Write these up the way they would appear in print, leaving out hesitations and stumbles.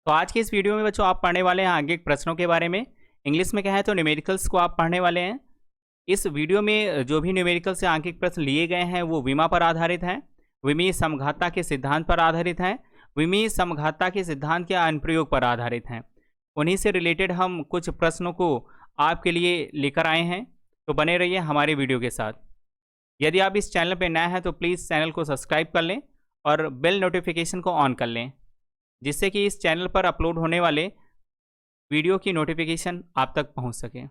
तो आज के इस वीडियो में बच्चों आप पढ़ने वाले हैं आगे के प्रश्नों के बारे में। इंग्लिश में क्या है तो न्यूमेरिकल्स को आप पढ़ने वाले हैं। इस वीडियो में जो भी न्यूमेरिकल से आंकिक प्रश्न लिए गए हैं वो विमा पर आधारित हैं, विमीय समघातता के सिद्धांत पर आधारित हैं, विमीय समघातता के सिद्धांत के अनुप्रयोग पर आधारित हैं। उन्हीं से रिलेटेड हम कुछ प्रश्नों को आपके लिए लेकर आए हैं, तो बने रहिए हमारे वीडियो के साथ। यदि आप इस चैनल पर नए हैं तो प्लीज़ चैनल को सब्सक्राइब कर लें और बेल नोटिफिकेशन को ऑन कर लें, जिससे कि इस चैनल पर अपलोड होने वाले वीडियो की नोटिफिकेशन आप तक पहुंच सके।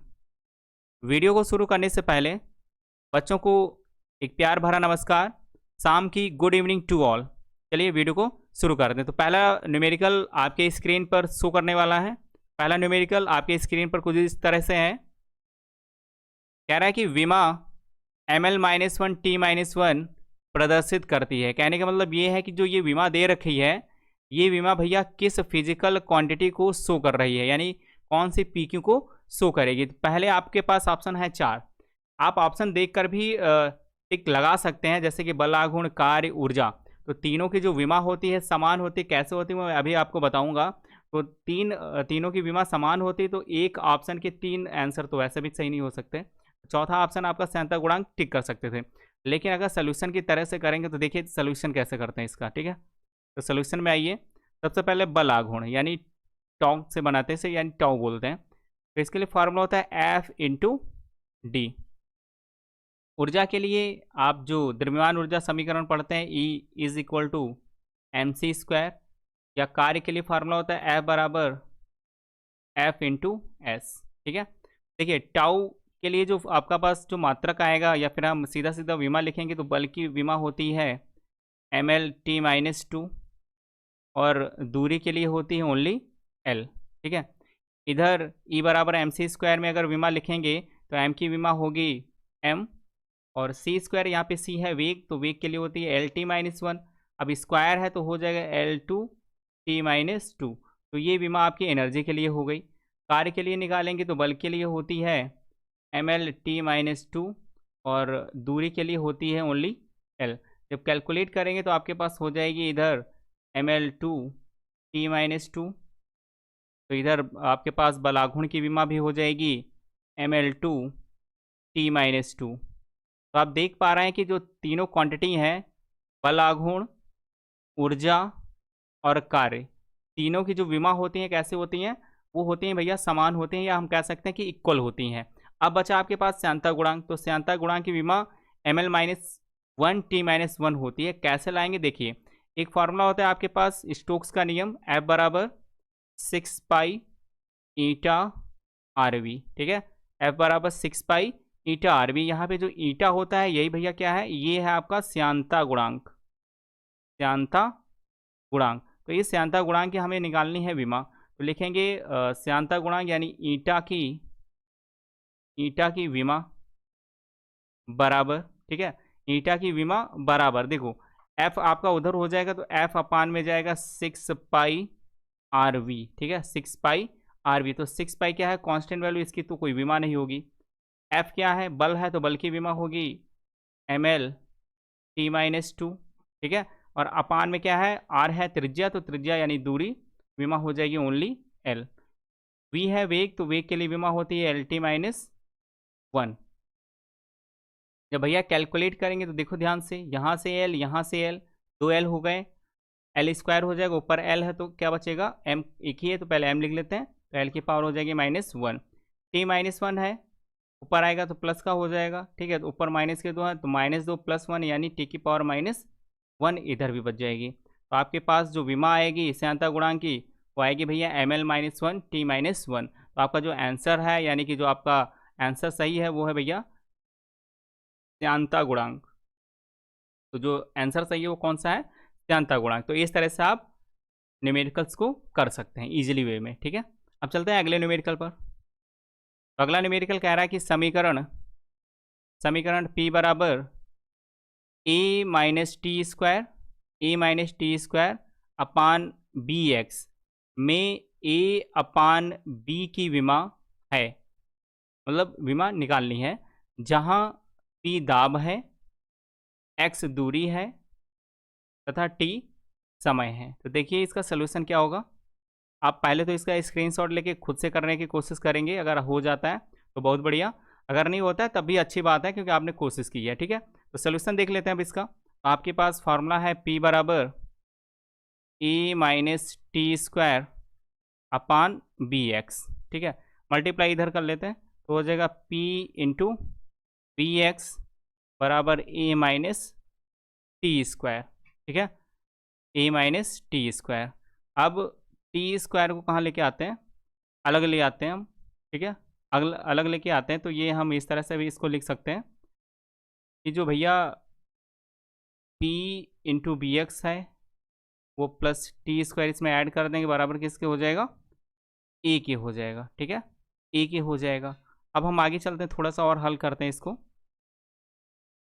वीडियो को शुरू करने से पहले बच्चों को एक प्यार भरा नमस्कार, शाम की गुड इवनिंग टू ऑल। चलिए वीडियो को शुरू कर दें। तो पहला न्यूमेरिकल आपके स्क्रीन पर शो करने वाला है। पहला न्यूमेरिकल आपके स्क्रीन पर कुछ इस तरह से है। कह रहा है कि विमा ml-1t-1 प्रदर्शित करती है। कहने का मतलब ये है कि जो ये विमा दे रखी है, ये विमा भैया किस फिजिकल क्वांटिटी को शो कर रही है, यानी कौन सी पीक्यू को शो करेगी। तो पहले आपके पास ऑप्शन है 4। आप ऑप्शन देखकर भी टिक लगा सकते हैं, जैसे कि बल, आघूर्ण, कार्य, ऊर्जा। तो तीनों की जो विमा होती है समान होती है। कैसे होती है मैं अभी आपको बताऊंगा। तो तीनों की विमा समान होती है, तो एक ऑप्शन के 3 आंसर तो वैसे भी सही नहीं हो सकते। चौथा ऑप्शन आपका श्यानता गुणांक टिक कर सकते थे, लेकिन अगर सोल्यूशन की तरह से करेंगे तो देखिए सोल्यूशन कैसे करते हैं इसका। ठीक है, तो सोल्यूशन में आइए। सबसे पहले बल आघूर्ण यानी टॉ से बनाते हैं, यानी टॉ बोलते हैं। तो इसके लिए फार्मूला होता है F इंटू डी। ऊर्जा के लिए आप जो द्रव्यमान ऊर्जा समीकरण पढ़ते हैं E is equal to mc², या कार्य के लिए फार्मूला होता है F बराबर F इंटू एस। ठीक है, देखिए टाउ के लिए जो आपका पास जो मात्रक आएगा, या फिर हम सीधा सीधा विमा लिखेंगे तो बल की विमा होती है ml-t-2, और दूरी के लिए होती है ओनली L। ठीक है, इधर E बराबर mc² में अगर विमा लिखेंगे तो m की विमा होगी m, और c² यहाँ पे c है वेग, तो वेग के लिए होती है L-t-1। अब स्क्वायर है तो हो जाएगा L2t-2। तो ये विमा आपकी एनर्जी के लिए हो गई। कार्य के लिए निकालेंगे तो बल के लिए होती है ml-t-2, और दूरी के लिए होती है ओनली L। जब कैलकुलेट करेंगे तो आपके पास हो जाएगी इधर ml2t-2, तो इधर आपके पास बलाघूर्ण की विमा भी हो जाएगी ml2t-2। तो आप देख पा रहे हैं कि जो तीनों क्वांटिटी हैं, बलाघूर्ण, ऊर्जा और कार्य, तीनों की जो विमा होती हैं कैसे होती हैं, वो होती हैं भैया समान होती हैं, या हम कह सकते हैं कि इक्वल होती हैं। अब बचा आपके पास श्यानता गुणांक। तो श्यानता गुणांक की विमा ml-1t-1 होती है। कैसे लाएंगे देखिए, एक फार्मूला होता है आपके पास स्टोक्स का नियम, F बराबर 6 पाई ईटा आरवी। ठीक है, F बराबर 6 पाई ईटा आरवी। यहाँ पे जो ईटा होता है यही भैया क्या है, ये है आपका श्यानता गुणांक। श्यानता गुणांक, तो ये श्यानता गुणांक की हमें निकालनी है विमा। तो लिखेंगे श्यानता गुणांक यानी ईटा की विमा बराबर, ठीक है, ईटा की विमा बराबर, देखो F आपका उधर हो जाएगा तो F अपान में जाएगा 6 पाई आरवी। ठीक है, 6 पाई आरवी। तो 6 पाई क्या है, कांस्टेंट वैल्यू, इसकी तो कोई विमा नहीं होगी। F क्या है, बल है, तो बल की विमा होगी ml-t-2। ठीक है, और अपान में क्या है, R है त्रिज्या, तो त्रिज्या यानी दूरी, विमा हो जाएगी ओनली L। V है वेग, तो वेग के लिए विमा होती है L-t-1। जब भैया कैलकुलेट करेंगे तो देखो ध्यान से, यहाँ से L, यहाँ से L, 2 L हो गए, L² हो जाएगा, ऊपर L है तो क्या बचेगा, M एक ही है तो पहले M लिख लेते हैं, तो L की पावर हो जाएगी -1। t-1 है, ऊपर आएगा तो प्लस का हो जाएगा। ठीक है, तो ऊपर माइनस के 2 है तो -2 + 1 यानी t की पावर -1 इधर भी बच जाएगी। तो आपके पास जो विमा आएगी श्यानता गुणांक की, वो आएगी भैया ml-1 t-1। तो आपका जो आंसर है, यानी कि जो आपका आंसर सही है वो है भैया श्यानता गुणांक। तो जो आंसर सही है वो कौन सा है, श्यानता गुणांक। तो इस तरह से आप न्यूमेरिकल्स को कर सकते हैं इजीली वे में। ठीक है, अब चलते हैं अगले न्यूमेरिकल पर। तो अगला न्यूमेरिकल कह रहा है कि समीकरण P बराबर a-t² अपान bx में a अपान b की विमा है, मतलब विमा निकालनी है, जहां p दाब है, x दूरी है तथा t समय है। तो देखिए इसका सलूशन क्या होगा। आप पहले तो इसका स्क्रीनशॉट लेके खुद से करने की कोशिश करेंगे, अगर हो जाता है तो बहुत बढ़िया, अगर नहीं होता है तब भी अच्छी बात है क्योंकि आपने कोशिश की है। ठीक है, तो सोल्यूशन देख लेते हैं अब इसका। आपके पास फार्मूला है P बराबर a minus t square upon b x. ठीक है, मल्टीप्लाई इधर कर लेते हैं तो हो जाएगा P इंटू बी एक्स बराबर ए माइनस टी स्क्वायर। ठीक है, ए माइनस टी स्क्वायर। अब टी स्क्वायर को कहाँ लेके आते हैं, अलग ले आते हैं हम। ठीक है, अलग अलग लेके आते हैं तो ये हम इस तरह से भी इसको लिख सकते हैं कि जो भैया P इंटू बी एक्स है वो प्लस टी स्क्वायर इसमें ऐड कर देंगे बराबर किसके हो जाएगा, ए के हो जाएगा। ठीक है, ए के हो जाएगा। अब हम आगे चलते हैं, थोड़ा सा और हल करते हैं इसको।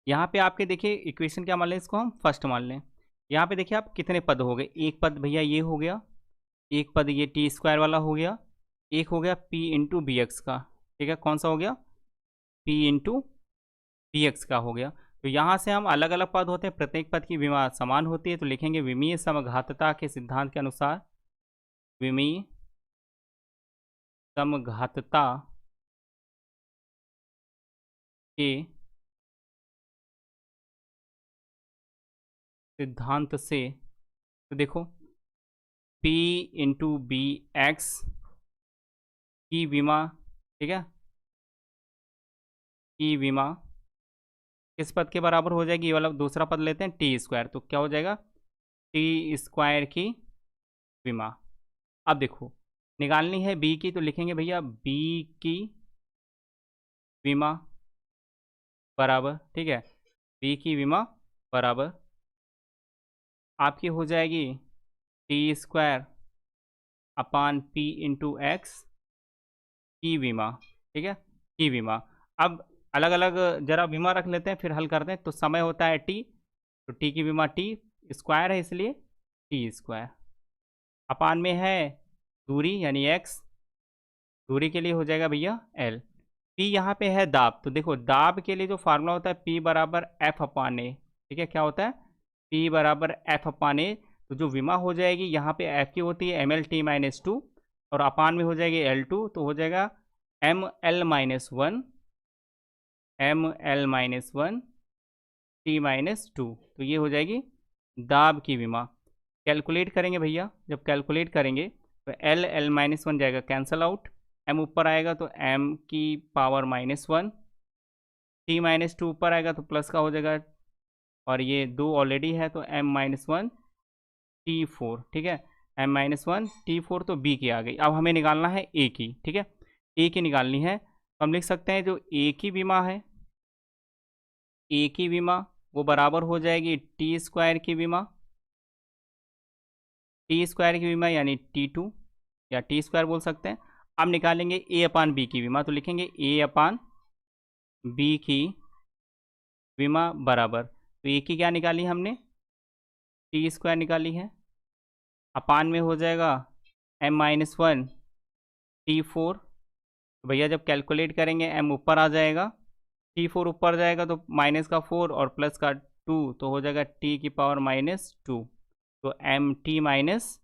यहाँ पे आपके देखिए इक्वेशन क्या मान लें, इसको हम फर्स्ट मान लें। यहाँ पे देखिए आप कितने पद हो गए, एक पद भैया ये हो गया, एक पद ये टी स्क्वायर वाला हो गया, एक हो गया P इंटू बी एक्स का। ठीक है, कौन सा हो गया, P इंटू बी एक्स का हो गया। तो यहाँ से हम अलग अलग पद होते हैं, प्रत्येक पद की विमा समान होती है, तो लिखेंगे विमीय समघातता के सिद्धांत के अनुसार, विमीय समघातता के सिद्धांत से, तो देखो P इंटू बी एक्स की विमा, ठीक है, की विमा किस पद के बराबर हो जाएगी, ये वाला दूसरा पद लेते हैं टी स्क्वायर, तो क्या हो जाएगा टी स्क्वायर की विमा। अब देखो निकालनी है बी की, तो लिखेंगे भैया बी की विमा बराबर, ठीक है, बी की विमा बराबर आपकी हो जाएगी टी स्क्वायर अपान पी इंटू एक्स की विमा। ठीक है, की विमा। अब अलग अलग जरा विमा रख लेते हैं फिर हल करते हैं। तो समय होता है टी, तो टी की विमा टी स्क्वायर है इसलिए टी स्क्वायर, अपान में है दूरी यानी एक्स, दूरी के लिए हो जाएगा भैया एल। पी यहाँ पे है दाब, तो देखो दाब के लिए जो फार्मूला होता है पी बराबर एफ अपान ए। ठीक है, क्या होता है पी बराबर एफ अपान ए। तो जो विमा हो जाएगी यहाँ पे एफ की होती है M L T minus two, और अपान में हो जाएगी एल टू, तो हो जाएगा M L minus one, M L minus one T minus two. तो ये हो जाएगी दाब की विमा। कैलकुलेट करेंगे भैया, जब कैलकुलेट करेंगे तो एल एल माइनस वन जाएगा कैंसल आउट, एम ऊपर आएगा तो एम की power minus one, T minus to ऊपर आएगा तो प्लस का हो जाएगा, और ये दो ऑलरेडी है तो M minus one T four. ठीक है, M minus one T four, तो बी की आ गई। अब हमें निकालना है ए की। ठीक है, ए की निकालनी है तो हम लिख सकते हैं जो ए की विमा है, ए की विमा वो बराबर हो जाएगी टी स्क्वायर की विमा, टी स्क्वायर की विमा यानी टी टू या टी स्क्वायर बोल सकते हैं। अब निकालेंगे ए अपान बी की विमा, तो लिखेंगे ए अपान बी की विमा बराबर, तो ए की क्या निकाली हमने टी स्क्वायर निकाली है, अपान में हो जाएगा M minus one T four. तो भैया जब कैलकुलेट करेंगे एम ऊपर आ जाएगा, टी फोर ऊपर जाएगा तो माइनस का फोर और प्लस का टू, तो हो जाएगा टी की पावर माइनस टू, तो M T minus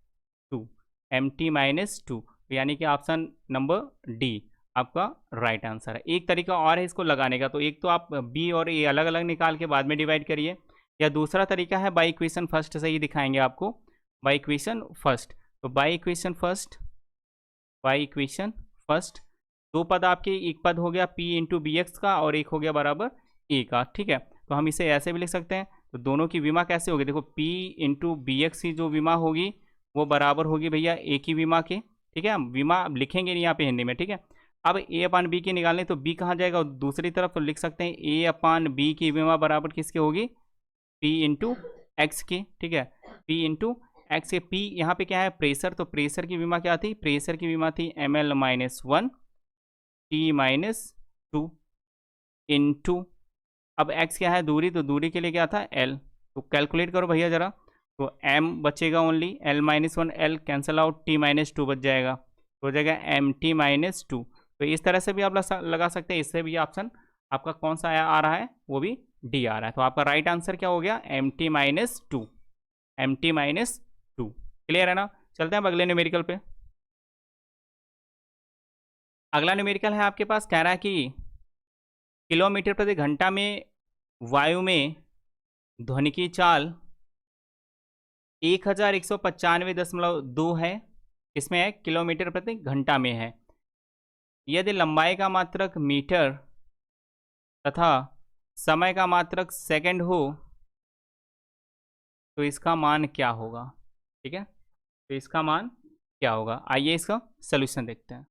two, M T minus two, यानी कि ऑप्शन नंबर डी आपका राइट आंसर है। एक तरीका और है इसको लगाने का, तो एक तो आप बी और ए अलग अलग निकाल के बाद में डिवाइड करिए, या दूसरा तरीका है बाई इक्वेशन फर्स्ट से ही दिखाएंगे आपको, बाई इक्वेशन फर्स्ट। तो by equation first, by equation first, दो पद आपके, एक पद हो गया P इंटू बी एक्स का और एक हो गया बराबर A का। ठीक है, तो हम इसे ऐसे भी लिख सकते हैं, तो दोनों की विमा कैसे होगी, देखो P इंटू बी एक्स की जो विमा होगी वो बराबर होगी भैया A की विमा के। ठीक है, हम विमा अब लिखेंगे नहीं यहाँ पे हिंदी में। ठीक है, अब A अपान बी की निकालने, तो B कहाँ जाएगा दूसरी तरफ, तो लिख सकते हैं A अपान बी की विमा बराबर किसकी होगी P इंटू एक्स की। ठीक है, P इंटू एक्स के, P यहाँ पे क्या है प्रेशर, तो प्रेशर की विमा क्या थी, प्रेशर की विमा थी M L minus one T minus two into, अब x क्या है दूरी, तो दूरी के लिए क्या था l, तो कैलकुलेट करो भैया ज़रा, तो m बचेगा only, l minus one l cancel out, t minus two बच जाएगा, तो हो जाएगा एम टी माइनस टू। तो इस तरह से भी आप लगा सकते हैं, इससे भी ऑप्शन आपका कौन सा आ रहा है वो भी डी आ रहा है। तो आपका राइट आंसर क्या हो गया M T minus two, M T minus two. Clear है ना, चलते हैं अब अगले न्यूमेरिकल पे। अगला न्यूमेरिकल है आपके पास, कह रहा है कि किलोमीटर प्रति घंटा में वायु में ध्वनि की चाल 1195.2 है, इसमें है किलोमीटर प्रति घंटा में है। यदि लंबाई का मात्रक मीटर तथा समय का मात्रक सेकंड हो तो इसका मान क्या होगा। ठीक है, तो इसका मान क्या होगा, आइए इसका सलूशन देखते हैं।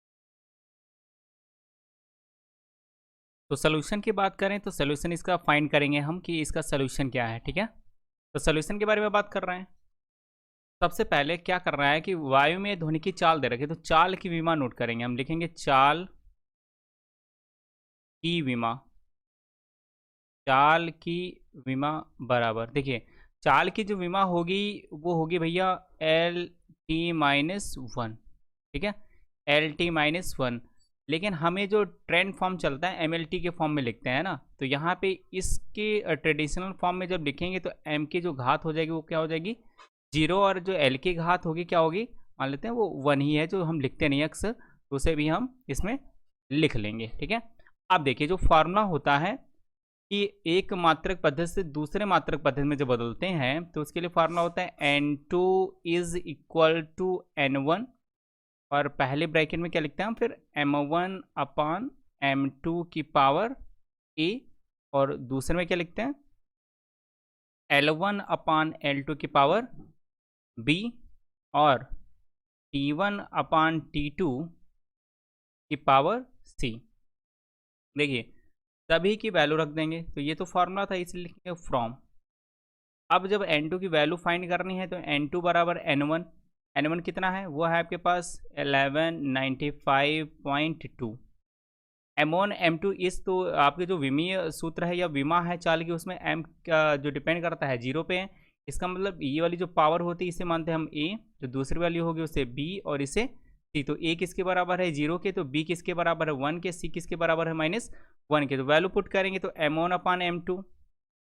तो सलूशन की बात करें तो सलूशन इसका फाइंड करेंगे हम कि इसका सलूशन क्या है। ठीक है, तो सलूशन के बारे में बात कर रहे हैं। सबसे पहले क्या कर रहा है कि वायु में ध्वनि की चाल दे रखी है, तो चाल की विमा नोट करेंगे, हम लिखेंगे चाल की विमा। चाल की विमा बराबर, देखिए चाल की जो विमा होगी वो होगी भैया L t-1। ठीक है, L t-1। लेकिन हमें जो ट्रेंड फॉर्म चलता है MLT के फॉर्म में लिखते हैं ना, तो यहाँ पे इसके ट्रेडिशनल फॉर्म में जब लिखेंगे तो M की जो घात हो जाएगी वो क्या हो जाएगी 0, और जो L की घात होगी क्या होगी, मान लेते हैं वो 1 ही है, जो हम लिखते नहीं अक्सर, तो उसे भी हम इसमें लिख लेंगे। ठीक है, अब देखिए जो फार्मूला होता है कि एक मात्रक पद्धति से दूसरे मात्रक पद्धति में जब बदलते हैं तो उसके लिए फार्मूला होता है N2 is equal to N1, और पहले ब्रैकेट में क्या लिखते हैं हम फिर M1 अपान M2 की पावर A, और दूसरे में क्या लिखते हैं L1 अपान L2 की पावर B, और T1 अपान T2 की पावर C। देखिए सभी की वैल्यू रख देंगे, तो ये तो फॉर्मूला था इसलिए लिखेंगे फ्रॉम। अब जब N2 की वैल्यू फाइंड करनी है तो N2 बराबर N1। N1 कितना है, वो है आपके पास 1195.2। M1 M2 इस तो आपके जो विमीय सूत्र है या विमा है चाल की, उसमें M का जो डिपेंड करता है 0 पे है। इसका मतलब ये वाली जो पावर होती है इसे मानते हैं हम A, जो दूसरी वैल्यू होगी उसे B, और इसे C। तो A किसके बराबर है 0 के, तो B किसके बराबर है 1 के, C किसके बराबर है -1 के। तो वैल्यू पुट करेंगे तो M1 अपान M2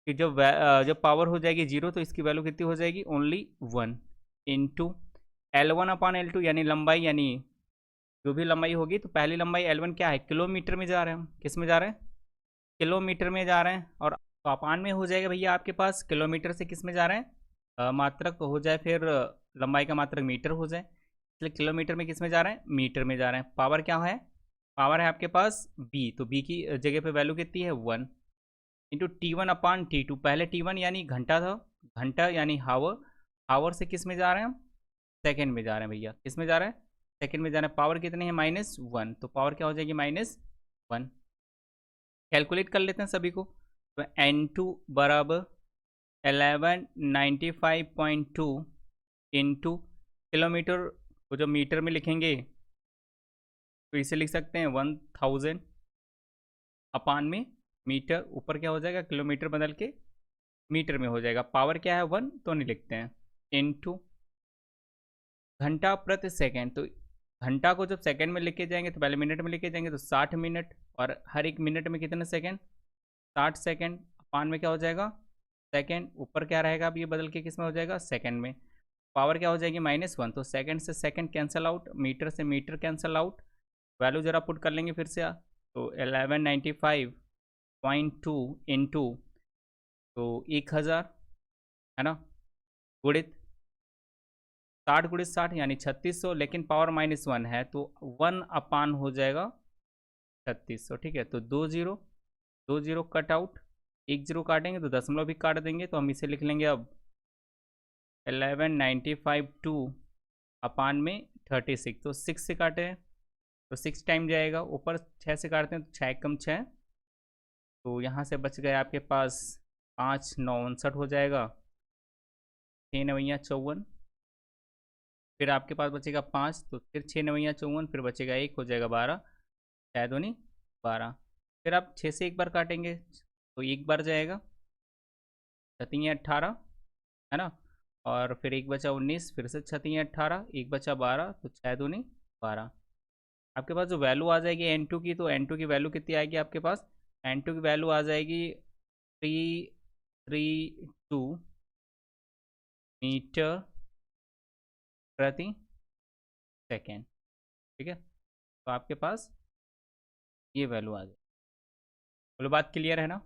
कि जब पावर हो जाएगी 0 तो इसकी वैल्यू कितनी हो जाएगी ओनली 1 इंटू L1 अपान L2 यानी लंबाई, यानी जो भी लंबाई होगी, तो पहली लंबाई L1 क्या है, किलोमीटर में जा रहे हैं हम, किस में जा रहे हैं, किलोमीटर में जा रहे हैं, और तो अपान में हो जाएगा भैया आपके पास किलोमीटर से किस में जा रहे हैं मात्रक हो जाए, फिर लंबाई का मात्रक मीटर हो जाए, इसलिए किलोमीटर में किस में जा रहे हैं, मीटर में जा रहे हैं। पावर क्या है, पावर है आपके पास B, तो B की जगह पे वैल्यू कितनी है 1 इंटू T1 अपान T2। पहले T1 यानी घंटा था, घंटा यानी हावर, हावर से किस में जा रहे हैं हम, सेकेंड में जा रहे हैं भैया, किस में जा रहे हैं, सेकेंड में जा रहे हैं। पावर कितनी है -1, तो पावर क्या हो जाएगी -1। कैलकुलेट कर लेते हैं सभी को, तो N2 बराबर 1195.2 इंटू किलोमीटर को जब मीटर में लिखेंगे तो इसे लिख सकते हैं 1000 अपान में मीटर, ऊपर क्या हो जाएगा किलोमीटर बदल के मीटर में हो जाएगा। पावर क्या है 1 तो नहीं लिखते हैं, इंटू घंटा प्रति सेकेंड। तो घंटा को जब सेकंड में लेके जाएंगे तो पहले मिनट में लेके जाएंगे तो 60 मिनट, और हर एक मिनट में कितने सेकंड 60 सेकंड, अपान में क्या हो जाएगा सेकंड, ऊपर क्या रहेगा अब ये बदल के किस में हो जाएगा सेकंड में। पावर क्या हो जाएगी -1, तो सेकंड से सेकंड कैंसिल आउट, मीटर से मीटर कैंसिल आउट, वैल्यू ज़रा पुट कर लेंगे फिर से तो 1195.2 इंटू तो 1000 है ना, गुणित 60 गुणित 60 यानी 3600, लेकिन पावर -1 है तो 1 अपान हो जाएगा 3600। ठीक है, तो 2 जीरो कट आउट, 1 जीरो काटेंगे तो दशमलव भी काट देंगे, तो हम इसे लिख लेंगे अब 1195.2 अपान में 36, तो 6 से काटे हैं तो 6 टाइम जाएगा, ऊपर 6 से काटते हैं तो 6 कम 6, तो यहाँ से बच गए आपके पास 5 9 59 हो जाएगा, 6 नवैया 54, फिर आपके पास बचेगा 5, तो फिर 6 नवैया 54, फिर बचेगा 1 हो जाएगा 12, 6 दूनी 12, फिर आप 6 से एक बार काटेंगे तो एक बार जाएगा, 6 18 है ना, और फिर एक बचा 19, फिर से 6 18, एक बचा 12, तो 6 दूनी 12। आपके पास जो वैल्यू आ जाएगी N2 की, तो N2 की वैल्यू कितनी आएगी आपके पास, N2 की वैल्यू आ जाएगी 332 मीटर प्रति सेकेंड। ठीक है, तो आपके पास ये वैल्यू आ जाए। बोलो बात क्लियर है ना?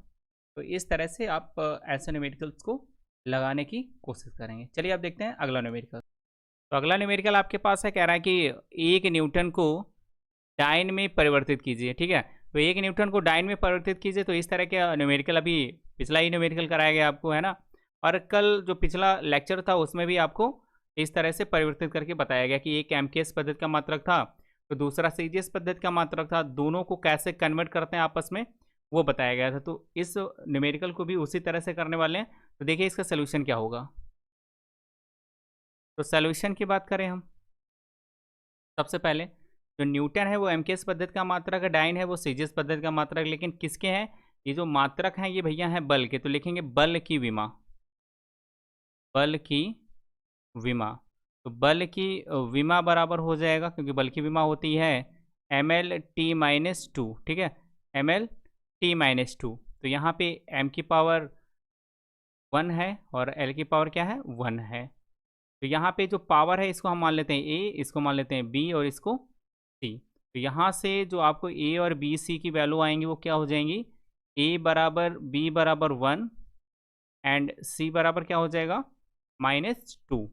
तो इस तरह से आप ऐसे न्यूमेरिकल्स को लगाने की कोशिश करेंगे। चलिए अब देखते हैं अगला न्यूमेरिकल। तो अगला न्यूमेरिकल आपके पास है, कह रहा है कि 1 न्यूटन को डाइन में परिवर्तित कीजिए। ठीक है, तो 1 न्यूटन को डाइन में परिवर्तित कीजिए। तो इस तरह के न्यूमेरिकल अभी पिछला ही न्यूमेरिकल कराया गया आपको, है ना। और कल जो पिछला लेक्चर था उसमें भी आपको इस तरह से परिवर्तित करके बताया गया कि एक एमकेएस पद्धति का मात्रक था तो दूसरा सीजीएस पद्धति का मात्रक था, दोनों को कैसे कन्वर्ट करते हैं आपस में वो बताया गया था। तो इस न्यूमेरिकल को भी उसी तरह से करने वाले हैं। तो देखिए इसका सोल्यूशन क्या होगा। तो सोल्यूशन की बात करें हम, सबसे पहले जो न्यूटन है वो एमकेएस पद्धति का मात्रक है, डाइन है वो सीजीएस पद्धति का मात्रक। लेकिन किसके हैं ये जो मात्रक हैं, ये भैया हैं बल के। तो लिखेंगे बल की विमा, बल की विमा। तो बल की विमा बराबर हो जाएगा, क्योंकि बल की विमा होती है ml/t-2। ठीक है, ml/t-2। तो यहाँ पे m की पावर 1 है और l की पावर क्या है 1 है। तो यहाँ पे जो पावर है इसको हम मान लेते हैं a, इसको मान लेते हैं b और इसको c। तो यहाँ से जो आपको a और b c की वैल्यू आएंगी वो क्या हो जाएंगी, a बराबर b बराबर 1 एंड c बराबर क्या हो जाएगा -2।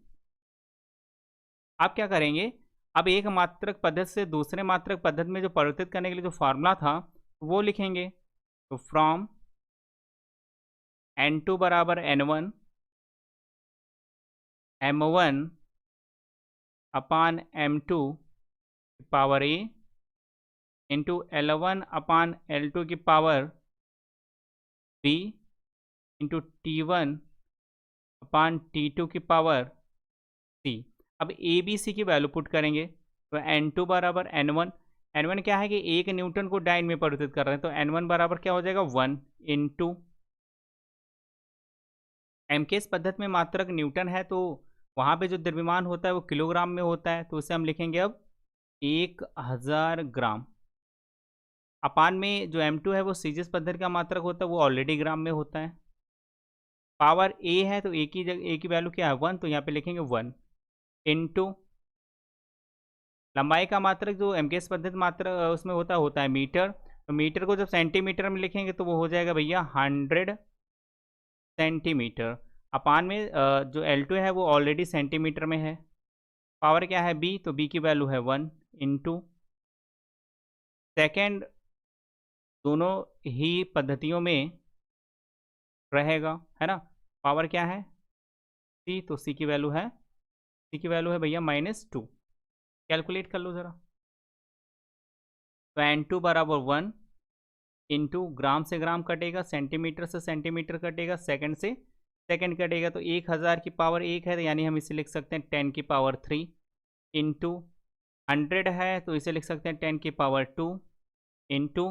आप क्या करेंगे, अब एक मात्रक पद्धति से दूसरे मात्रक पद्धति में जो परिवर्तित करने के लिए जो फार्मूला था वो लिखेंगे। तो फ्रॉम n2 बराबर n1 m1 अपान m2 की power a into L1 upon L2 की पावर b इंटू T1 अपान T2 की पावर c। अब ए बी सी की वैल्यू पुट करेंगे। तो n2 बराबर n1 क्या है कि 1 न्यूटन को डाइन में परिवर्तित कर रहे हैं। तो n1 बराबर क्या हो जाएगा 1 इंटू एमकेएस पद्धति में मात्रक न्यूटन है तो वहाँ पे जो द्रव्यमान होता है वो किलोग्राम में होता है। तो उसे हम लिखेंगे अब 1000 ग्राम। अपान में जो m2 है वो सीजीएस पद्धति का मात्रक होता है, वो ऑलरेडी ग्राम में होता है। पावर a है तो a की वैल्यू क्या है 1, तो यहाँ पे लिखेंगे 1 इंटू लंबाई का मात्रक जो एमकेएस पद्धति मात्रक उसमें होता है मीटर। तो मीटर को जब सेंटीमीटर में लिखेंगे तो वो हो जाएगा भैया 100 सेंटीमीटर। अपान में जो L2 है वो ऑलरेडी सेंटीमीटर में है। पावर क्या है b, तो b की वैल्यू है 1 इंटू सेकेंड, दोनों ही पद्धतियों में रहेगा, है ना। पावर क्या है c, तो c की वैल्यू है भैया -2। कैलकुलेट कर लो ज़रा। तो n2 बराबर 1 इंटू ग्राम से ग्राम कटेगा, सेंटीमीटर से सेंटीमीटर कटेगा, सेकंड से सेकंड कटेगा। तो 1000 की पावर 1 है, यानी हम इसे लिख सकते हैं 10 की पावर 3 इंटू 100 है तो इसे लिख सकते हैं 10 की पावर 2 इंटू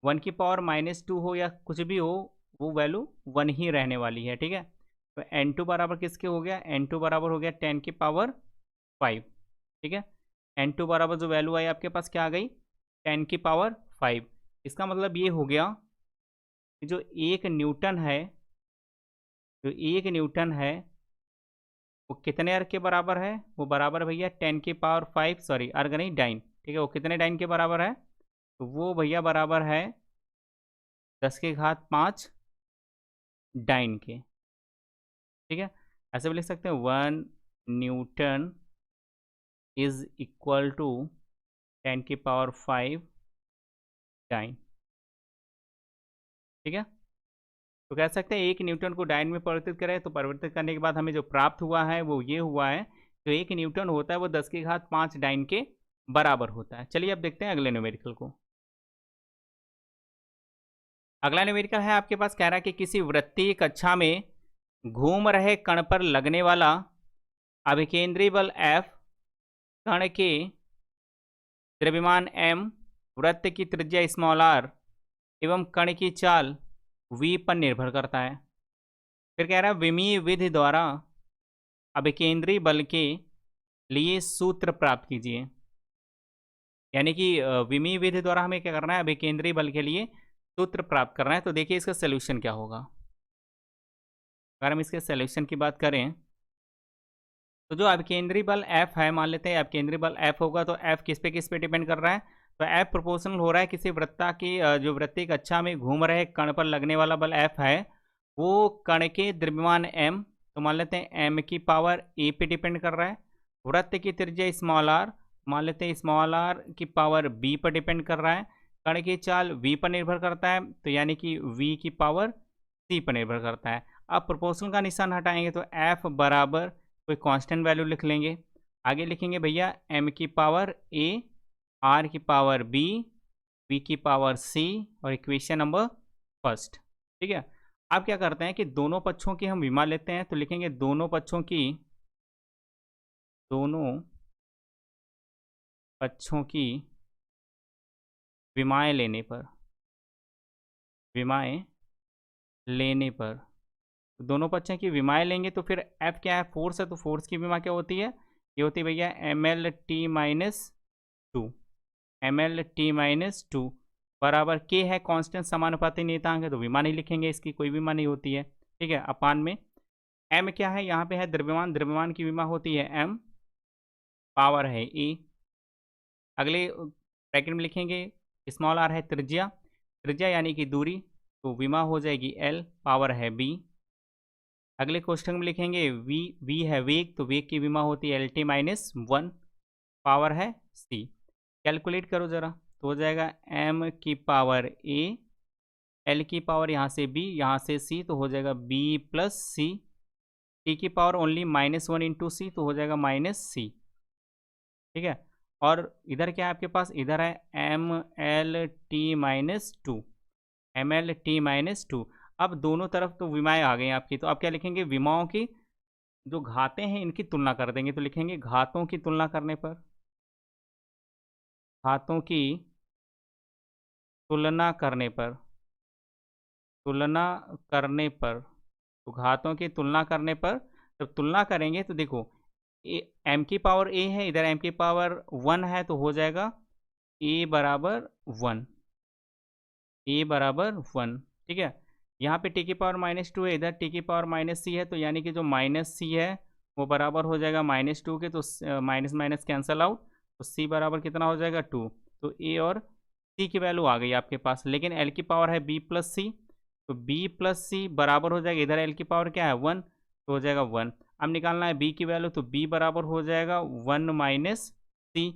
1 की पावर -2 हो या कुछ भी हो वो वैल्यू 1 ही रहने वाली है। ठीक है, तो n2 बराबर किसके हो गया, n2 बराबर हो गया 10 की पावर 5। ठीक है, n2 बराबर जो वैल्यू आई आपके पास क्या आ गई 10 की पावर 5। इसका मतलब ये हो गया कि जो एक न्यूटन है वो कितने अर्ग के बराबर है, वो बराबर भैया 10 की पावर 5, सॉरी अर्ग नहीं डाइन। ठीक है, वो कितने डाइन के बराबर है, तो वो भैया बराबर है 10 की घात 5 डाइन के। ठीक है, ऐसे भी लिख सकते हैं 1 न्यूटन इज इक्वल टू 10 की पावर 5 डाइन। ठीक है, तो कह सकते हैं 1 न्यूटन को डाइन में परिवर्तित करें तो परिवर्तित करने के बाद हमें जो प्राप्त हुआ है वो ये हुआ है, जो 1 न्यूटन होता है वो 10 की घात 5 डाइन के बराबर होता है। चलिए अब देखते हैं अगले न्यूमेरिकल को। अगला न्यूमेरिकल है आपके पास, कह रहा है कि किसी वृत्तीय कक्षा में घूम रहे कण पर लगने वाला अभिकेंद्री बल F, कण के द्रव्यमान m, वृत्त की त्रिज्या r एवं कण की चाल v पर निर्भर करता है। फिर कह रहा है विमीय विधि द्वारा अभिकेंद्री बल के लिए सूत्र प्राप्त कीजिए। यानी कि विमीय विधि द्वारा हमें क्या करना है, अभिकेंद्री बल के लिए सूत्र प्राप्त करना है। तो देखिए इसका सलूशन क्या होगा। अगर हम इसके सलूशन की बात करें तो जो अभिकेंद्री बल F है, मान लेते हैं अभिकेंद्री बल F होगा तो F किस पे डिपेंड कर रहा है, तो F प्रोपोर्शनल हो रहा है किसी वृत्ता की जो वृत्तीय कक्षा में घूम रहे कण पर लगने वाला बल F है वो कण के द्रव्यमान m, तो मान लेते हैं m की पावर a पे डिपेंड कर रहा है। वृत्त की त्रिज्या स्मॉल r, मान लेते हैं स्मॉल r की पावर b पर डिपेंड कर रहा है। कण की चाल v पर निर्भर करता है, तो यानी कि v की पावर c पर निर्भर करता है। अब प्रोपोर्शनल का निशान हटाएंगे तो f बराबर कोई कांस्टेंट वैल्यू लिख लेंगे। आगे लिखेंगे भैया m की पावर a, r की पावर b, v की पावर c और इक्वेशन नंबर फर्स्ट। ठीक है, अब क्या करते हैं कि दोनों पक्षों की हम विमा लेते हैं, तो लिखेंगे दोनों पक्षों की विमाएं लेने पर तो दोनों पक्षों की विमाएं लेंगे तो फिर F क्या है, फोर्स है, तो फोर्स की विमा क्या होती है, ये होती है भैया ml_t-2 बराबर K है कांस्टेंट समानुपाती नियतांक है, तो विमा नहीं लिखेंगे, इसकी कोई विमा नहीं होती है। ठीक है, अपान में m क्या है, यहाँ पे है द्रव्यमान की विमा होती है m, पावर है e। अगले ब्रैकेट में लिखेंगे स्मॉल r है त्रिज्या यानी कि दूरी, तो विमा हो जाएगी l, पावर है b। अगले क्वेश्चन में लिखेंगे v है वेग, तो वेग की विमा होती है LT-1, पावर है c। कैलकुलेट करो ज़रा, तो हो जाएगा m की पावर a, l की पावर यहाँ से b, यहाँ से c, तो हो जाएगा b प्लस c, t की पावर ओनली -1 इंटू सी, तो हो जाएगा -c। ठीक है, और इधर क्या है आपके पास, इधर है ml_t-2। अब दोनों तरफ तो विमाएं आ गई आपकी, तो आप क्या लिखेंगे, विमाओं की जो घातें हैं इनकी तुलना कर देंगे, तो लिखेंगे घातों की तुलना करने पर तो घातों की तुलना करने पर जब तुलना करेंगे तो देखो m की पावर a है, इधर m की पावर 1 है, तो हो जाएगा a बराबर 1। ठीक है, यहाँ पे t की पावर -2 है, इधर t की पावर -c है, तो यानी कि जो -c है वो बराबर हो जाएगा -2 के, तो माइनस माइनस कैंसल आउट, तो c बराबर कितना हो जाएगा 2। तो a और c की वैल्यू आ गई आपके पास, लेकिन l की पावर है b प्लस सी, तो b प्लस सी बराबर हो जाएगा, इधर l की पावर क्या है 1, तो हो जाएगा 1। अब निकालना है b की वैल्यू, तो b बराबर हो जाएगा 1 माइनस सी,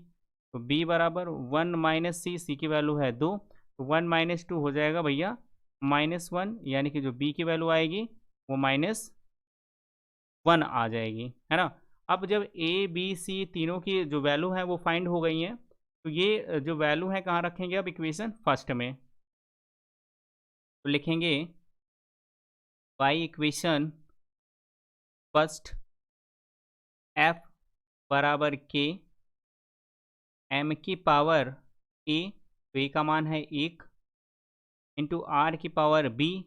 तो b बराबर 1 माइनस सी की वैल्यू है 2, तो 1 - 2 हो जाएगा भैया -1, यानी कि जो b की वैल्यू आएगी वो -1 आ जाएगी, है ना। अब जब a b c तीनों की जो वैल्यू है वो फाइंड हो गई हैं, तो ये जो वैल्यू है कहाँ रखेंगे, अब इक्वेशन फर्स्ट में, तो लिखेंगे बाई इक्वेशन फर्स्ट f बराबर k, m की पावर a, तो a का मान है 1, इंटू r की पावर b,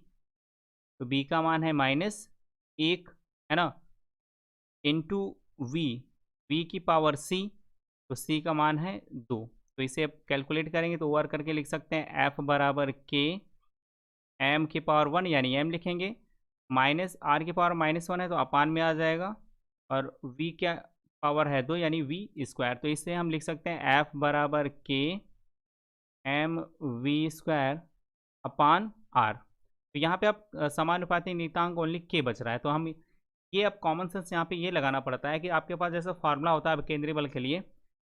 तो b का मान है -1, है ना, इंटू v की पावर c, तो c का मान है 2। तो इसे अब कैलकुलेट करेंगे तो ओवर करके लिख सकते हैं f बराबर k, m की पावर 1 यानी m लिखेंगे, माइनस r की पावर -1 है तो अपान में आ जाएगा, और v क्या पावर है 2 यानी v स्क्वायर, तो इससे हम लिख सकते हैं f बराबर k mv² अपान r। तो यहाँ पे अब समानुपाती नियतांक ओनली k बच रहा है, तो हम ये अब कॉमन सेंस यहाँ पे ये लगाना पड़ता है कि आपके पास जैसा फार्मूला होता है केंद्रीय बल के लिए,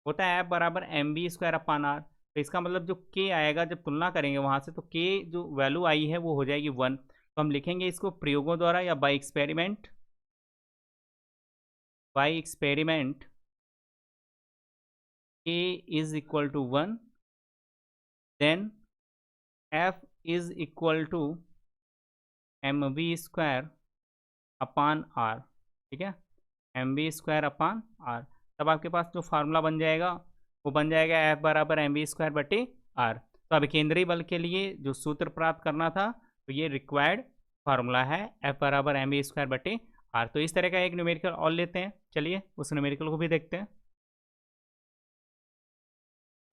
होता है F बराबर mv² अपान r, तो इसका मतलब जो k आएगा जब तुलना करेंगे वहाँ से, तो k जो वैल्यू आई है वो हो जाएगी 1। तो हम लिखेंगे इसको प्रयोगों द्वारा या by experiment k is equal to 1, then f is equal to mv² upon r। ठीक है, mv² अपान r, तब आपके पास जो फार्मूला बन जाएगा वो बन जाएगा f बराबर mv² बटे r। तो अब केंद्रीय बल के लिए जो सूत्र प्राप्त करना था, तो ये रिक्वायर्ड फार्मूला है f बराबर mv² बटे r। तो इस तरह का एक न्यूमेरिकल और लेते हैं, चलिए उस न्यूमेरिकल को भी देखते हैं।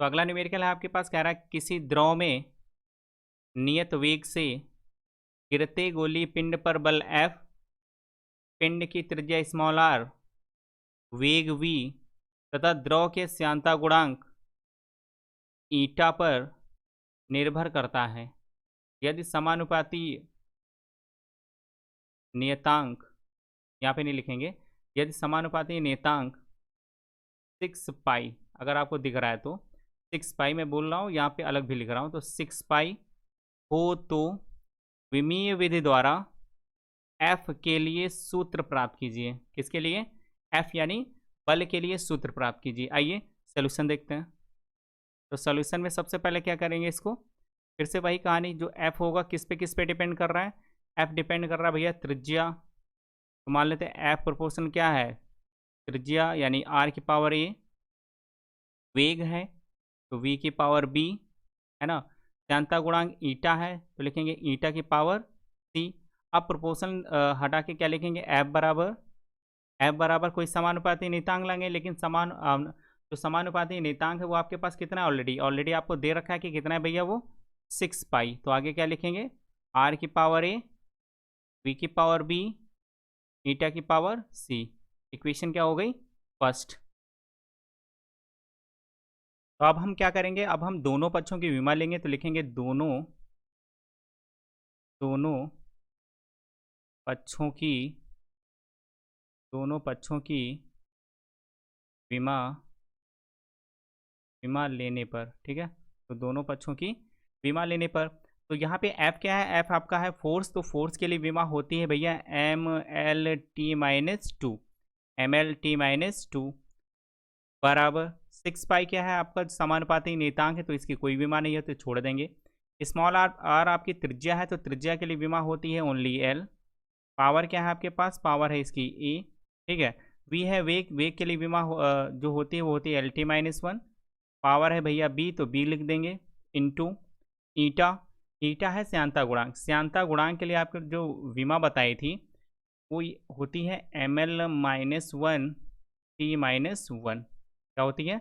तो अगला न्यूमेरिकल है आपके पास, कह रहा है किसी द्रव में नियत वेग से गिरते गोली पिंड पर बल F, पिंड की त्रिज्या स्मॉल r, वेग v तथा द्रव के श्यानता गुणांक ईटा पर निर्भर करता है। यदि समानुपाती नियतांक, यहाँ पे नहीं लिखेंगे, यदि समानुपाती नियतांक 6 पाई, अगर आपको दिख रहा है तो 6 पाई मैं बोल रहा हूँ, यहाँ पे अलग भी लिख रहा हूँ, तो 6 पाई हो तो विमीय विधि द्वारा एफ के लिए सूत्र प्राप्त कीजिए। किसके लिए? एफ यानी बल के लिए सूत्र प्राप्त कीजिए। आइए सोल्यूशन देखते हैं। तो सोल्यूशन में सबसे पहले क्या करेंगे, इसको फिर से वही कहानी, जो एफ होगा किस पे डिपेंड कर रहा है? एफ डिपेंड कर रहा है भैया त्रिज्या। तो मान लेते हैं एफ प्रोपोर्शन क्या है? त्रिज्या यानी आर की पावर ए, वेग है तो वी की पावर बी, है ना। श्यानता गुणांक ईटा है तो लिखेंगे ईटा की पावर सी। अब प्रोपोर्शन हटा के क्या लिखेंगे? एफ बराबर कोई समानुपाती नियतांक लेंगे, लेकिन जो समानुपाती नियतांक है वो आपके पास कितना है? ऑलरेडी आपको दे रखा है कि कितना है भैया? वो 6 पाई। तो आगे क्या लिखेंगे? आर की पावर ए, वी की पावर बी, ईटा की पावर सी। इक्वेशन क्या हो गई? फर्स्ट। तो अब हम क्या करेंगे? अब हम दोनों पक्षों की विमा लेंगे, तो लिखेंगे दोनों पक्षों की विमा लेने पर, ठीक है। तो दोनों पक्षों की विमा लेने पर, तो यहाँ पे एफ क्या है? एफ आपका है फोर्स, तो फोर्स के लिए विमा होती है भैया ML_T-2, ML_T-2 बराबर 6 पाई। क्या है आपका? समानुपाती नियतांक है तो इसकी कोई विमा नहीं है तो छोड़ देंगे। स्मॉल आर आपकी त्रिज्या है तो त्रिज्या के लिए विमा होती है ओनली एल। पावर क्या है आपके पास? पावर है इसकी ए, ठीक है। वी है वेग के लिए विमा जो होती है वो होती है LT-1। पावर है भैया बी तो बी लिख देंगे, इंटू ईटा। ईटा है श्यानता गुणांक। श्यानता गुणांक के लिए आपको जो विमा बताई थी वो होती है ML-1T-1। क्या होती है?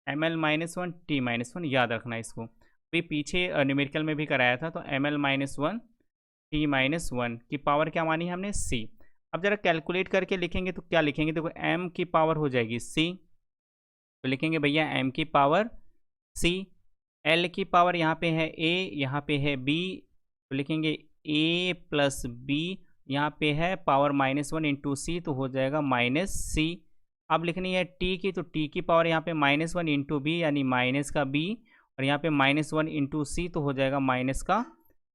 ML-1T-1, याद रखना इसको। भी पीछे न्यूमेरिकल में भी कराया था। तो ML-1T-1 की पावर क्या मानी है हमने? सी। अब जरा कैलकुलेट करके लिखेंगे तो क्या लिखेंगे? देखो m की पावर हो जाएगी सी, तो लिखेंगे भैया m की पावर सी। l की पावर यहाँ पे है a, यहाँ पे है b, तो लिखेंगे a प्लस बी, यहाँ पे है पावर -1 इंटू सी, तो हो जाएगा -c। अब लिखनी है t की, तो t की पावर यहाँ पे -1 इंटू बी यानी माइनस का b, और यहाँ पे -1 इंटू सी तो हो जाएगा माइनस का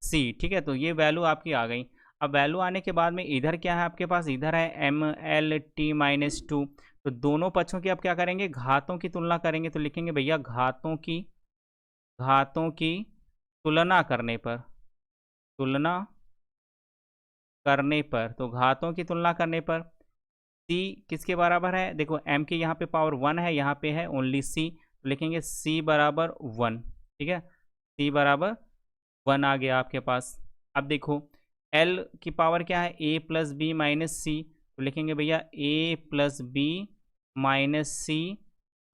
c, ठीक है। तो ये वैल्यू आपकी आ गई। अब वैल्यू आने के बाद में इधर क्या है आपके पास? इधर है ML_T-2। तो दोनों पक्षों की अब क्या करेंगे? घातों की तुलना करेंगे, तो लिखेंगे भैया घातों की तुलना करने पर, तो घातों की तुलना करने पर c किसके बराबर है? देखो m की यहाँ पे पावर 1 है, यहाँ पे है ओनली c, तो लिखेंगे c बराबर 1, ठीक है। c बराबर 1 आ गया आपके पास। अब देखो l की पावर क्या है? a प्लस बी माइनस सी, तो लिखेंगे भैया a प्लस बी माइनस सी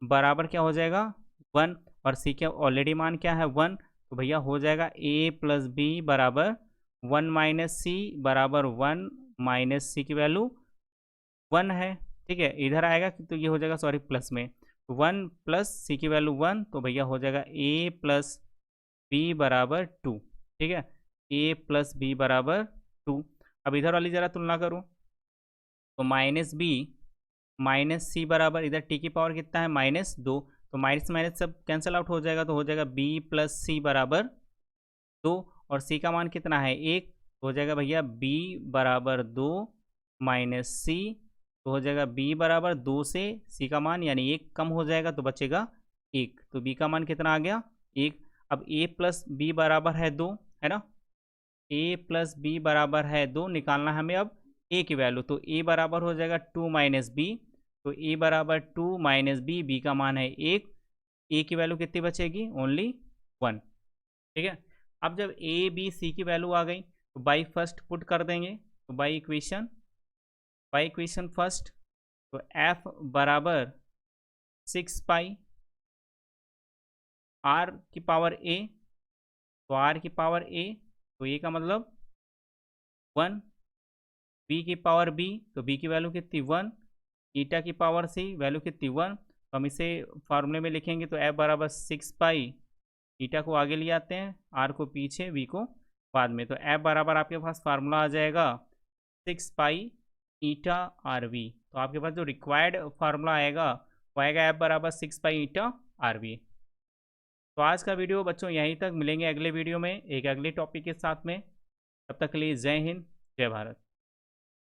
बराबर क्या हो जाएगा? 1, और c का ऑलरेडी मान क्या है? 1, तो भैया हो जाएगा a प्लस बी बराबर 1 माइनस सी बराबर 1, माइनस सी की वैल्यू 1 है, ठीक है। इधर आएगा तो ये हो जाएगा, सॉरी प्लस में, 1 प्लस सी की वैल्यू 1, तो भैया हो जाएगा a प्लस बी बराबर 2, ठीक है। a प्लस बी बराबर 2। अब इधर वाली ज़रा तुलना करूँ, तो माइनस बी माइनस सी बराबर, इधर टी की पावर कितना है? -2, तो माइनस माइनस सब कैंसिल आउट हो जाएगा, तो हो जाएगा b प्लस सी बराबर 2, और c का मान कितना है? 1, हो जाएगा भैया b बराबर 2 माइनस सी, तो हो जाएगा b बराबर 2 से c का मान यानी 1 कम हो जाएगा तो बचेगा 1, तो b का मान कितना आ गया? 1। अब a प्लस बी बराबर है 2, है ना। a प्लस बी बराबर है 2, निकालना है हमें अब a की वैल्यू, तो a बराबर हो जाएगा 2 माइनस बी, तो a बराबर 2 माइनस बी, बी का मान है 1, a की वैल्यू कितनी बचेगी? ओनली 1, ठीक है। अब जब a b c की वैल्यू आ गई तो बाई फर्स्ट पुट कर देंगे, तो बाई इक्वेशन फर्स्ट, तो f बराबर 6 पाई r की पावर a, तो r की पावर a, तो a का मतलब 1, b की पावर b, तो b की वैल्यू कितनी? 1, ईटा की पावर c वैल्यू कितनी? 1, तो हम इसे फार्मूले में लिखेंगे, तो f बराबर 6 पाई ईटा को आगे ले आते हैं, आर को पीछे, वी को बाद में। तो एफ बराबर आपके पास फार्मूला आ जाएगा 6 पाई ईटा आर वी। तो आपके पास जो रिक्वायर्ड फार्मूला आएगा वो आएगा एफ बराबर 6 पाई ईटा आर वी। तो आज का वीडियो बच्चों यहीं तक, मिलेंगे अगले वीडियो में एक अगले टॉपिक के साथ में। तब तक के लिए जय हिंद, जय भारत।